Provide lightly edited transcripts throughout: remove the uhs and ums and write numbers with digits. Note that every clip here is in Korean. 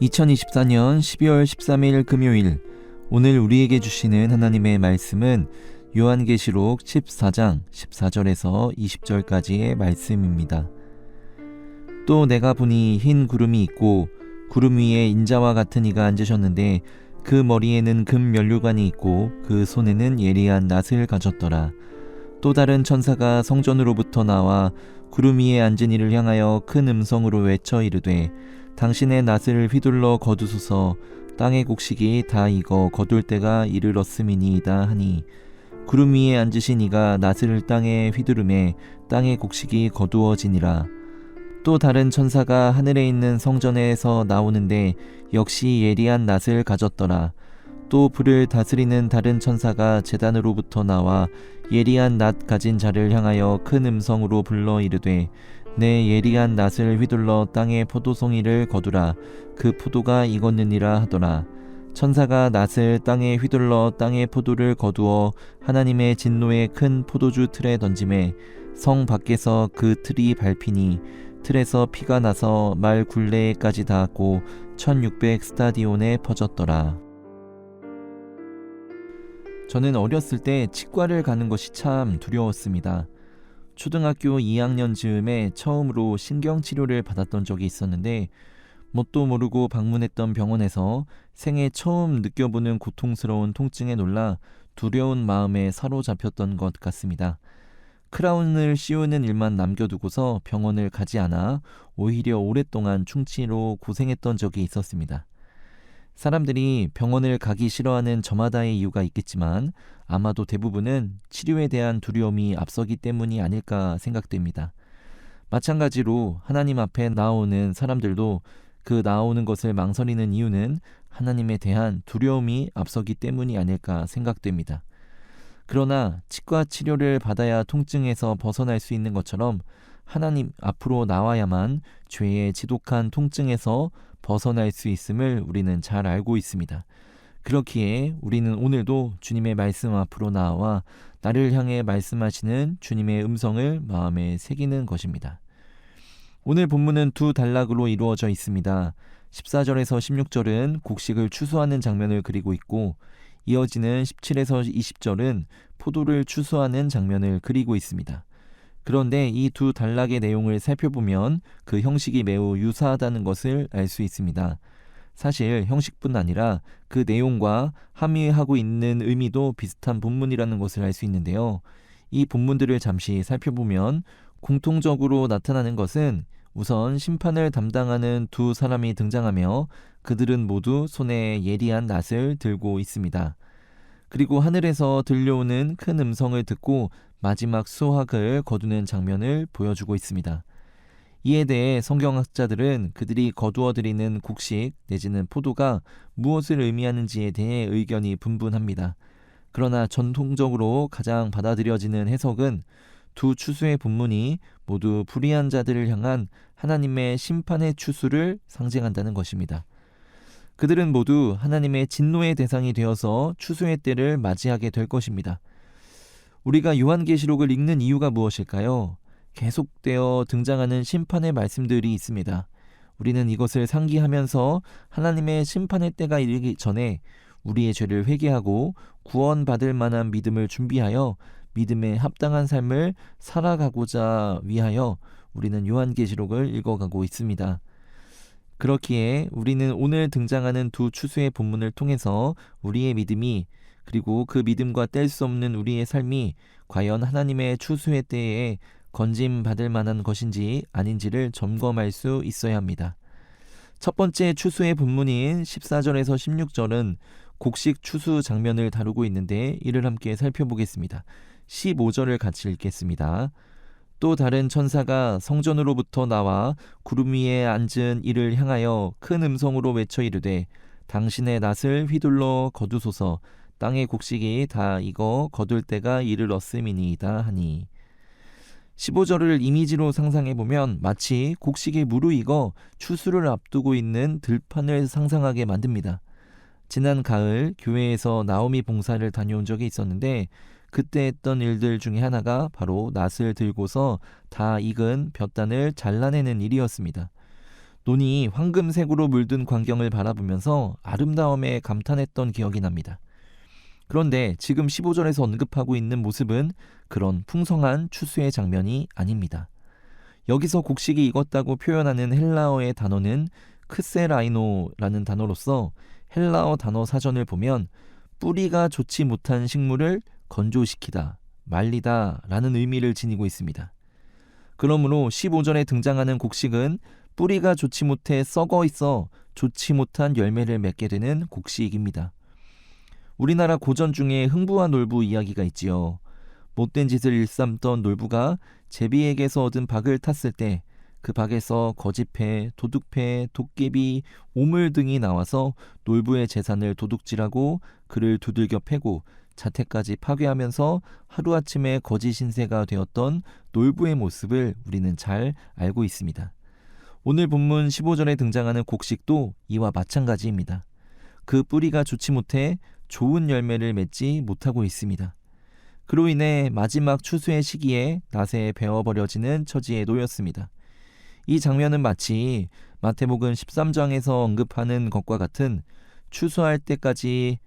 2024년 12월 13일 금요일, 오늘 우리에게 주시는 하나님의 말씀은 요한계시록 14장 14절에서 20절까지의 말씀입니다. 또 내가 보니 흰 구름이 있고 구름 위에 인자와 같은 이가 앉으셨는데 그 머리에는 금 면류관이 있고 그 손에는 예리한 낫을 가졌더라. 또 다른 천사가 성전으로부터 나와 구름 위에 앉은 이를 향하여 큰 음성으로 외쳐 이르되 당신의 낫을 휘둘러 거두소서. 땅의 곡식이 다 익어 거둘 때가 이르렀음이니이다 하니 구름 위에 앉으신 이가 낫을 땅에 휘두르매 땅의 곡식이 거두어지니라. 또 다른 천사가 하늘에 있는 성전에서 나오는데 역시 예리한 낫을 가졌더라. 또 불을 다스리는 다른 천사가 제단으로부터 나와 예리한 낫 가진 자를 향하여 큰 음성으로 불러 이르되 내 예리한 낫을 휘둘러 땅의 포도송이를 거두라. 그 포도가 익었느니라 하더라. 천사가 낫을 땅에 휘둘러 땅의 포도를 거두어 하나님의 진노의 큰 포도주 틀에 던지매 성 밖에서 그 틀이 밟히니 틀에서 피가 나서 말 굴레에까지 닿았고 1600 스타디온에 퍼졌더라. 저는 어렸을 때 치과를 가는 것이 참 두려웠습니다. 초등학교 2학년 즈음에 처음으로 신경치료를 받았던 적이 있었는데 뭣도 모르고 방문했던 병원에서 생애 처음 느껴보는 고통스러운 통증에 놀라 두려운 마음에 사로잡혔던 것 같습니다. 크라운을 씌우는 일만 남겨두고서 병원을 가지 않아 오히려 오랫동안 충치로 고생했던 적이 있었습니다. 사람들이 병원을 가기 싫어하는 저마다의 이유가 있겠지만 아마도 대부분은 치료에 대한 두려움이 앞서기 때문이 아닐까 생각됩니다. 마찬가지로 하나님 앞에 나오는 사람들도 그 나오는 것을 망설이는 이유는 하나님에 대한 두려움이 앞서기 때문이 아닐까 생각됩니다. 그러나 치과 치료를 받아야 통증에서 벗어날 수 있는 것처럼 하나님 앞으로 나와야만 죄의 지독한 통증에서 벗어날 수 있음을 우리는 잘 알고 있습니다. 그렇기에 우리는 오늘도 주님의 말씀 앞으로 나와 나를 향해 말씀하시는 주님의 음성을 마음에 새기는 것입니다. 오늘 본문은 두 단락으로 이루어져 있습니다. 14절에서 16절은 곡식을 추수하는 장면을 그리고 있고 이어지는 17에서 20절은 포도를 추수하는 장면을 그리고 있습니다. 그런데 이 두 단락의 내용을 살펴보면 그 형식이 매우 유사하다는 것을 알 수 있습니다. 사실 형식뿐 아니라 그 내용과 함의하고 있는 의미도 비슷한 본문이라는 것을 알 수 있는데요. 이 본문들을 잠시 살펴보면 공통적으로 나타나는 것은 우선 심판을 담당하는 두 사람이 등장하며 그들은 모두 손에 예리한 낫을 들고 있습니다. 그리고 하늘에서 들려오는 큰 음성을 듣고 마지막 수확을 거두는 장면을 보여주고 있습니다. 이에 대해 성경학자들은 그들이 거두어들이는 곡식 내지는 포도가 무엇을 의미하는지에 대해 의견이 분분합니다. 그러나 전통적으로 가장 받아들여지는 해석은 두 추수의 본문이 모두 불의한 자들을 향한 하나님의 심판의 추수를 상징한다는 것입니다. 그들은 모두 하나님의 진노의 대상이 되어서 추수의 때를 맞이하게 될 것입니다. 우리가 요한계시록을 읽는 이유가 무엇일까요? 계속되어 등장하는 심판의 말씀들이 있습니다. 우리는 이것을 상기하면서 하나님의 심판의 때가 이르기 전에 우리의 죄를 회개하고 구원받을 만한 믿음을 준비하여 믿음에 합당한 삶을 살아가고자 위하여 우리는 요한계시록을 읽어가고 있습니다. 그렇기에 우리는 오늘 등장하는 두 추수의 본문을 통해서 우리의 믿음이 그리고 그 믿음과 뗄 수 없는 우리의 삶이 과연 하나님의 추수의 때에 건짐받을 만한 것인지 아닌지를 점검할 수 있어야 합니다. 첫 번째 추수의 본문인 14절에서 16절은 곡식 추수 장면을 다루고 있는데 이를 함께 살펴보겠습니다. 15절을 같이 읽겠습니다. 또 다른 천사가 성전으로부터 나와 구름 위에 앉은 이를 향하여 큰 음성으로 외쳐 이르되 당신의 낫을 휘둘러 거두소서. 땅의 곡식이 다 익어 거둘 때가 이르렀음이니이다 하니 15절을 이미지로 상상해보면 마치 곡식이 무르익어 추수를 앞두고 있는 들판을 상상하게 만듭니다. 지난 가을 교회에서 나오미 봉사를 다녀온 적이 있었는데 그때 했던 일들 중에 하나가 바로 낫을 들고서 다 익은 볕단을 잘라내는 일이었습니다. 논이 황금색으로 물든 광경을 바라보면서 아름다움에 감탄했던 기억이 납니다. 그런데 지금 15절에서 언급하고 있는 모습은 그런 풍성한 추수의 장면이 아닙니다. 여기서 곡식이 익었다고 표현하는 헬라어의 단어는 크세라이노라는 단어로서 헬라어 단어 사전을 보면 뿌리가 좋지 못한 식물을 건조시키다, 말리다 라는 의미를 지니고 있습니다. 그러므로 15절에 등장하는 곡식은 뿌리가 좋지 못해 썩어 있어 좋지 못한 열매를 맺게 되는 곡식입니다. 우리나라 고전 중에 흥부와 놀부 이야기가 있지요. 못된 짓을 일삼던 놀부가 제비에게서 얻은 박을 탔을 때 그 박에서 거짓패, 도둑패, 도깨비, 오물 등이 나와서 놀부의 재산을 도둑질하고 그를 두들겨 패고 자택까지 파괴하면서 하루아침에 거짓 신세가 되었던 놀부의 모습을 우리는 잘 알고 있습니다. 오늘 본문 15절에 등장하는 곡식도 이와 마찬가지입니다. 그 뿌리가 좋지 못해 좋은 열매를 맺지 못하고 있습니다. 그로 인해 마지막 추수의 시기에 낫에 베어버려지는 처지에 놓였습니다. 이 장면은 마치 마태복음 13장에서 언급하는 것과 같은 추수할 때까지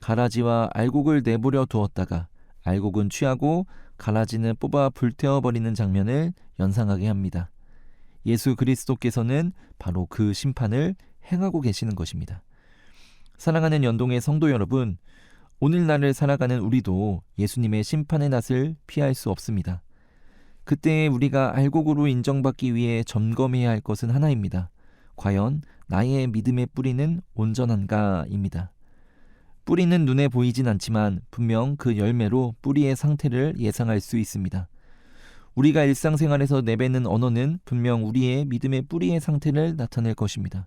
가라지와 알곡을 내버려 두었다가 알곡은 취하고 가라지는 뽑아 불태워버리는 장면을 연상하게 합니다. 예수 그리스도께서는 바로 그 심판을 행하고 계시는 것입니다. 사랑하는 연동의 성도 여러분, 오늘날을 살아가는 우리도 예수님의 심판의 낫을 피할 수 없습니다. 그때 우리가 알곡으로 인정받기 위해 점검해야 할 것은 하나입니다. 과연 나의 믿음의 뿌리는 온전한가입니다. 뿌리는 눈에 보이진 않지만 분명 그 열매로 뿌리의 상태를 예상할 수 있습니다. 우리가 일상생활에서 내뱉는 언어는 분명 우리의 믿음의 뿌리의 상태를 나타낼 것입니다.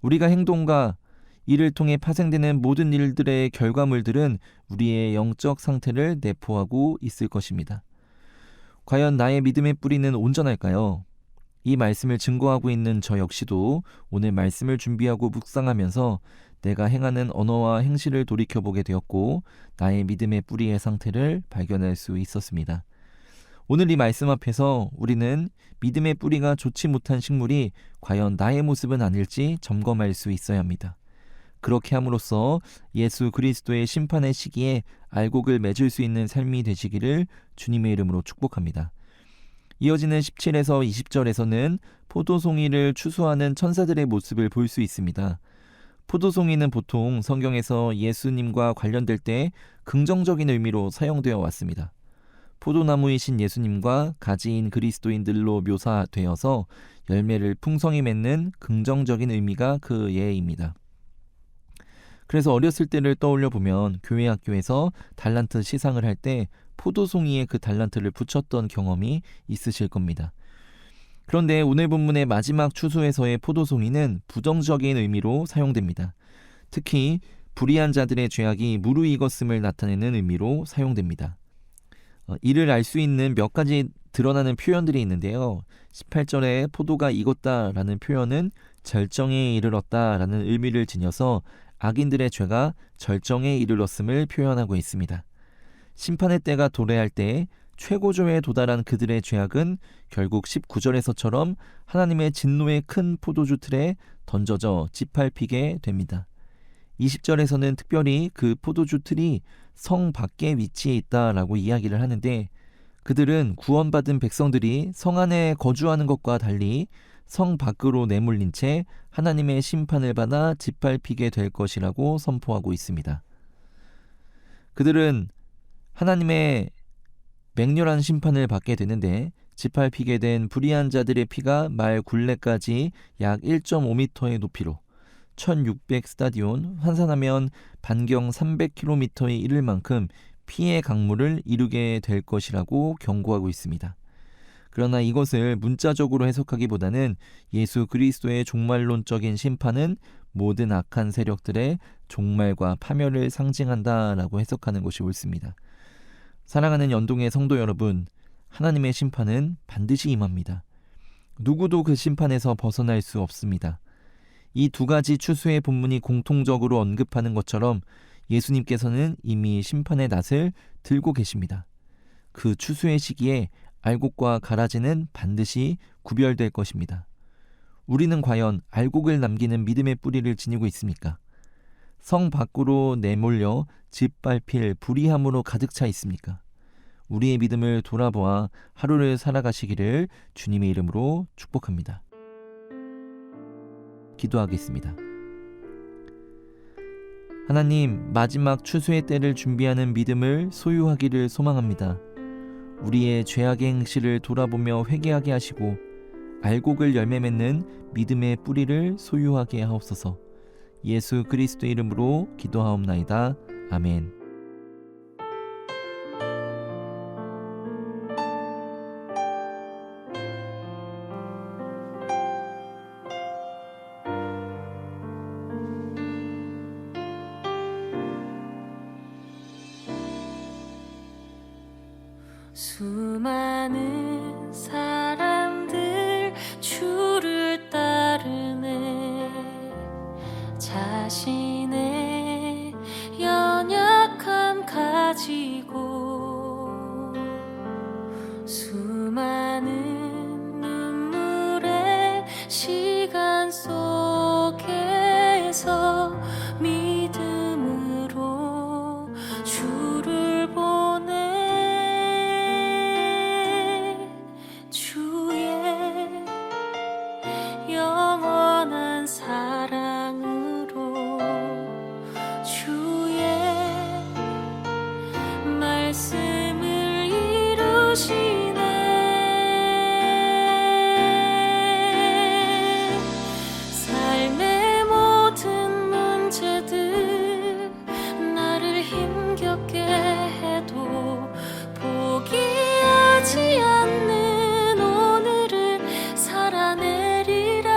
우리가 행동과 이를 통해 파생되는 모든 일들의 결과물들은 우리의 영적 상태를 내포하고 있을 것입니다. 과연 나의 믿음의 뿌리는 온전할까요? 이 말씀을 증거하고 있는 저 역시도 오늘 말씀을 준비하고 묵상하면서 내가 행하는 언어와 행실을 돌이켜보게 되었고 나의 믿음의 뿌리의 상태를 발견할 수 있었습니다. 오늘 이 말씀 앞에서 우리는 믿음의 뿌리가 좋지 못한 식물이 과연 나의 모습은 아닐지 점검할 수 있어야 합니다. 그렇게 함으로써 예수 그리스도의 심판의 시기에 알곡을 맺을 수 있는 삶이 되시기를 주님의 이름으로 축복합니다. 이어지는 17에서 20절에서는 포도송이를 추수하는 천사들의 모습을 볼 수 있습니다. 포도송이는 보통 성경에서 예수님과 관련될 때 긍정적인 의미로 사용되어 왔습니다. 포도나무이신 예수님과 가지인 그리스도인들로 묘사되어서 열매를 풍성히 맺는 긍정적인 의미가 그 예입니다. 그래서 어렸을 때를 떠올려 보면 교회 학교에서 달란트 시상을 할 때 포도송이에 그 달란트를 붙였던 경험이 있으실 겁니다. 그런데 오늘 본문의 마지막 추수에서의 포도송이는 부정적인 의미로 사용됩니다. 특히 불의한 자들의 죄악이 무르익었음을 나타내는 의미로 사용됩니다. 이를 알 수 있는 몇 가지 드러나는 표현들이 있는데요. 18절에 포도가 익었다라는 표현은 절정에 이르렀다라는 의미를 지녀서 악인들의 죄가 절정에 이르렀음을 표현하고 있습니다. 심판의 때가 도래할 때 최고조에 도달한 그들의 죄악은 결국 19절에서처럼 하나님의 진노의 큰 포도주 틀에 던져져 짓밟히게 됩니다. 20절에서는 특별히 그 포도주 틀이 성 밖에 위치해 있다라고 이야기를 하는데 그들은 구원받은 백성들이 성 안에 거주하는 것과 달리 성 밖으로 내몰린 채 하나님의 심판을 받아 짓밟히게 될 것이라고 선포하고 있습니다. 그들은 하나님의 맹렬한 심판을 받게 되는데 짓밟히게 된 불의한 자들의 피가 말 굴레까지 약 1.5m의 높이로 1600 스타디온 환산하면 반경 300km에 이를 만큼 피의 강물을 이루게 될 것이라고 경고하고 있습니다. 그러나 이것을 문자적으로 해석하기보다는 예수 그리스도의 종말론적인 심판은 모든 악한 세력들의 종말과 파멸을 상징한다라고 해석하는 것이 옳습니다. 사랑하는 연동의 성도 여러분, 하나님의 심판은 반드시 임합니다. 누구도 그 심판에서 벗어날 수 없습니다. 이 두 가지 추수의 본문이 공통적으로 언급하는 것처럼 예수님께서는 이미 심판의 낫을 들고 계십니다. 그 추수의 시기에 알곡과 가라지는 반드시 구별될 것입니다. 우리는 과연 알곡을 남기는 믿음의 뿌리를 지니고 있습니까? 성 밖으로 내몰려 짓밟힐 불의함으로 가득 차 있습니까? 우리의 믿음을 돌아보아 하루를 살아가시기를 주님의 이름으로 축복합니다. 기도하겠습니다. 하나님, 마지막 추수의 때를 준비하는 믿음을 소유하기를 소망합니다. 우리의 죄악의 행실을 돌아보며 회개하게 하시고 알곡을 열매 맺는 믿음의 뿌리를 소유하게 하옵소서. 예수 그리스도의 이름으로 기도하옵나이다. 아멘. 수많은 사람들 주를 따르네. 자신의 연약함 가지고 수많은 눈물의 시간 속에서 믿음으로 주를 보내. 영원한 사랑으로 주의 말씀을 이루시네. 삶의 모든 문제들 나를 힘겹게 해도 포기하지 않는 오늘을 살아내리라.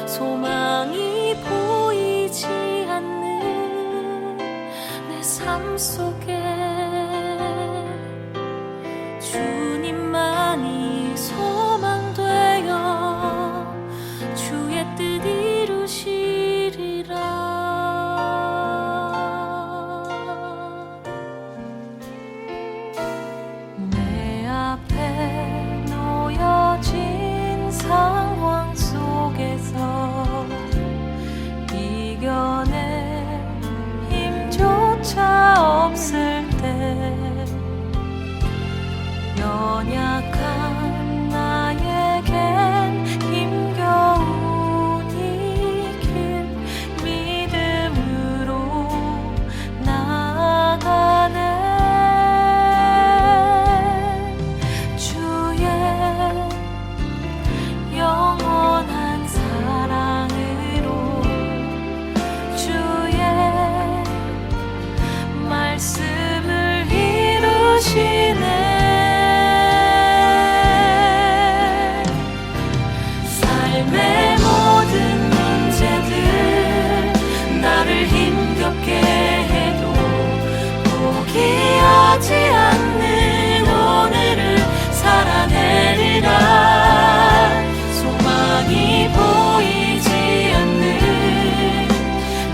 소망이 보이지 않는 내 삶 속에 주님만이 소망되어 주의 뜻 이루시리라. 내 앞에 놓여진 상황 속에서 이겨낼 힘조차 없을 때 연약한 나에겐 힘겨운 이 길 믿음으로 나아가네. 주의 영원한 사랑으로 주의 말씀을 이루시네. 삶의 모든 문제들 나를 힘겹게 해도 포기하지 않는 오늘을 살아내리라. 소망이 보이지 않는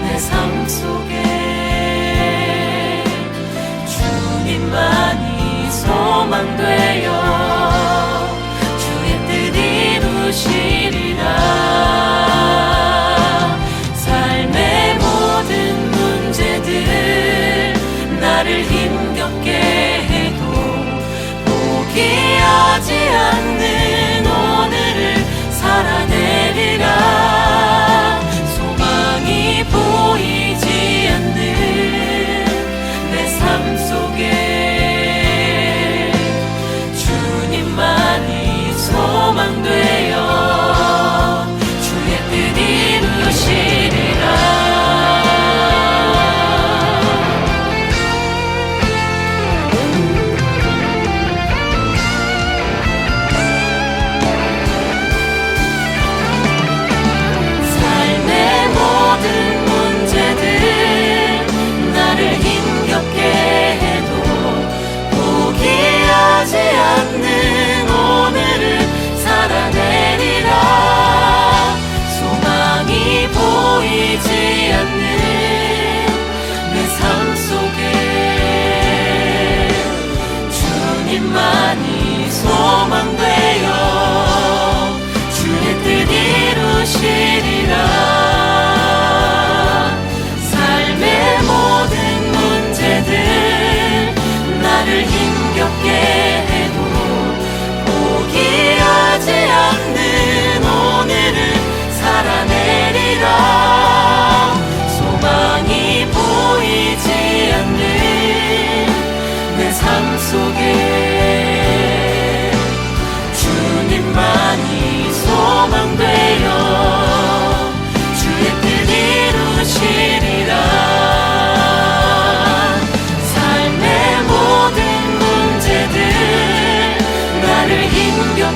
내 삶 속에 주님만이 소망되어 주의 뜻 이루시리라. 삶의 모든 문제들 나를 힘겹게 해도 포기하지 않는 오늘을 살아내리라. 소망이 보이지 않는 내 삶 속에 주님만이 소망되어 주의 뜻 이루시리라.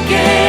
함께